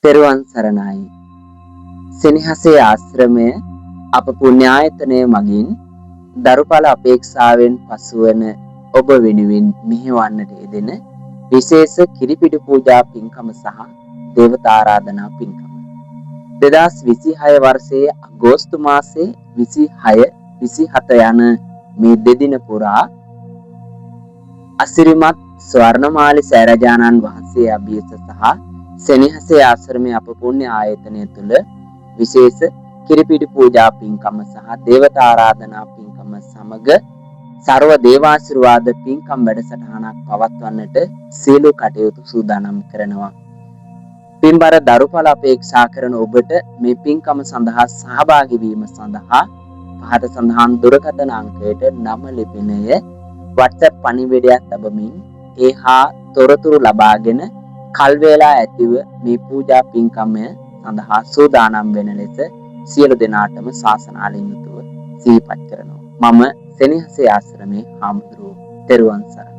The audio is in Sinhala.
තෙරුවන් සරණයි. සෙනෙහසේ ආශ්‍රමය අප පුණ්‍යායතනය මගින් දරුඵල අපේක්ෂාවෙන් පසුවන ඔබ වෙනුවෙන් මෙහෙවන්නට යෙදෙන විශේෂ කිරිපිඩි පූජා පින්කම සහ දේවතාරාධනා පින්කම. 2026 වර්ෂයේ අගෝස්තු මාසයේ 26, 27 යන මේ දෙදින පුරා අසිරිමත් ස්වර්ණමාලි සෑරජානන් වහන්සේ අභියස සහ සෙනෙහසේ ආශ්‍රමයේ අප පුණ්‍ය ආයතනය තුළ විශේෂ කිරිපිඩි පූජා පින්කම සහ දේවතාරාධනා පින්කම සමග සර්ව දේවාශිර්වාද පින්කම් වැඩසටහනක් පවත්වන්නට සියලු කටයුතු සූදානම් කරනවා. පින්බර දරුඵල අපේක්ෂා කරන ඔබට මේ පින්කම සඳහා සහභාගී වීම සඳහා පහත සඳහන් දුරකථන අංකයට නම ලිපිනය WhatsApp පණිවිඩයක් ලැබමින් ඒ හා තොරතුරු ලබාගෙන කල් වේලා ඇතිව මේ පූජා පින්කමය සඳහා සූදානම් වෙන ලෙස සියලු දෙනාටම ශාසනාලින් යුතුව සිහිපත් කරනවා. මම සෙනෙහසේ ආශ්‍රමයේ හාමුදුරුවෝ. තෙරුවන් සරණයි.